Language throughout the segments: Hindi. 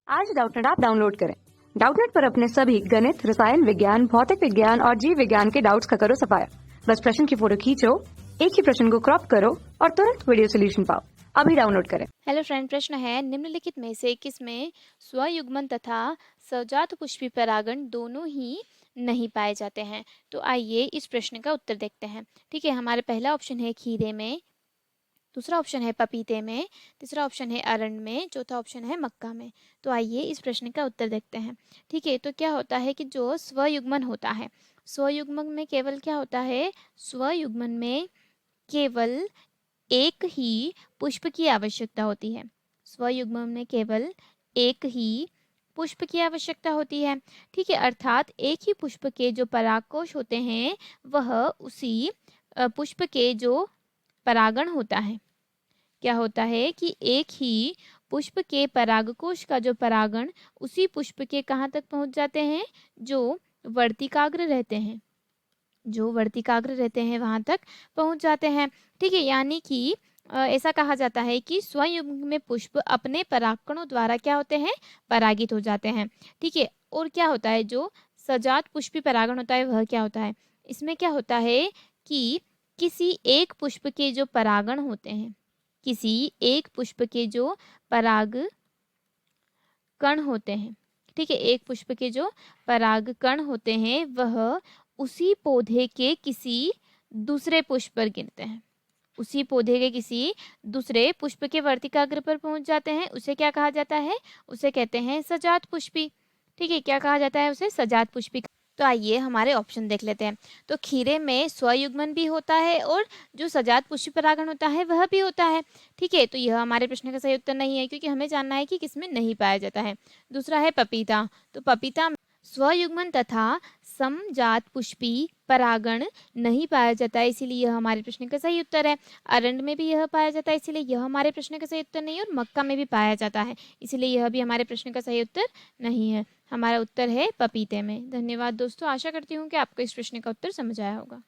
आज डाउटनेट ऐप डाउनलोड करें। डाउटनेट पर अपने सभी गणित, रसायन विज्ञान, भौतिक विज्ञान और जीव विज्ञान के डाउट्स का करो सफाया। बस प्रश्न की फोटो खींचो, एक ही प्रश्न को क्रॉप करो और तुरंत वीडियो सोल्यूशन पाओ। अभी डाउनलोड करें। हेलो फ्रेंड, प्रश्न है निम्नलिखित में से किसमें स्वयुग्मन तथा सजात पुष्पी परागण दोनों ही नहीं पाए जाते हैं। तो आइए इस प्रश्न का उत्तर देखते हैं। ठीक है, हमारे पहला ऑप्शन है खीरे में, दूसरा ऑप्शन है पपीते में, तीसरा ऑप्शन है अरंड में, चौथा ऑप्शन है मक्का में। तो आइए इस प्रश्न का उत्तर देखते हैं। ठीक है, तो क्या होता है कि जो स्वयुग्मन होता है, स्वयुग्मन में केवल क्या होता है, स्वयुग्मन में केवल एक ही पुष्प की आवश्यकता होती है। स्वयुग्मन में केवल एक ही पुष्प की आवश्यकता होती है। ठीक है, अर्थात एक ही पुष्प के जो परागकोश होते हैं वह उसी पुष्प के जो परागण होता है, क्या होता है कि एक ही पुष्प के परागकोश का जो परागण उसी पुष्प के कहाँ तक पहुंच जाते हैं, जो वर्तिकाग्र रहते हैं, जो वर्तिकाग्र रहते हैं वहां तक पहुंच जाते हैं। ठीक है, यानी कि ऐसा कहा जाता है कि स्वयुग्म में पुष्प अपने परागकणों द्वारा क्या होते हैं, परागित हो जाते हैं। ठीक है, और क्या होता है, जो सजात पुष्पी परागण होता है वह क्या होता है, इसमें क्या होता है कि किसी एक पुष्प के जो परागण होते हैं, किसी एक पुष्प के जो पराग कण होते हैं, ठीक है, एक पुष्प के जो पराग कण होते हैं वह उसी पौधे के किसी दूसरे पुष्प पर गिरते हैं, उसी पौधे के किसी दूसरे पुष्प के वर्तिकाग्र पर पहुंच जाते हैं। उसे क्या कहा जाता है, उसे कहते हैं सजात पुष्पी। ठीक है, क्या कहा जाता है उसे, सजात पुष्पी। तो आइए हमारे ऑप्शन देख लेते हैं। तो खीरे में स्वयुग्मन भी होता है और जो सजात पुष्पी परागण होता है वह भी होता है। ठीक है, तो यह हमारे प्रश्न का सही उत्तर नहीं है, क्योंकि हमें जानना है कि किसमें नहीं पाया जाता है। दूसरा है पपीता, तो पपीता स्वयुग्मन तथा समजात पुष्पी परागण नहीं पाया जाता है, इसीलिए यह हमारे प्रश्न का सही उत्तर है। अरंड में भी यह पाया जाता है, इसीलिए यह हमारे प्रश्न का सही उत्तर नहीं है। और मक्का में भी पाया जाता है, इसीलिए यह भी हमारे प्रश्न का सही उत्तर नहीं है। हमारा उत्तर है पपीते में। धन्यवाद दोस्तों, आशा करती हूँ कि आपको इस प्रश्न का उत्तर समझ आया होगा।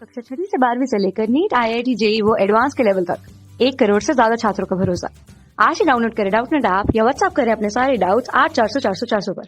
कक्षा 6 से 12वीं से लेकर नीट, IIT, JEE वो एडवांस के लेवल तक 1 करोड़ से ज्यादा छात्रों का भरोसा। आज ही डाउनलोड करें डाउटनेट ऐप या व्हाट्सएप करें अपने सारे डाउट्स 8400 400 400 पर।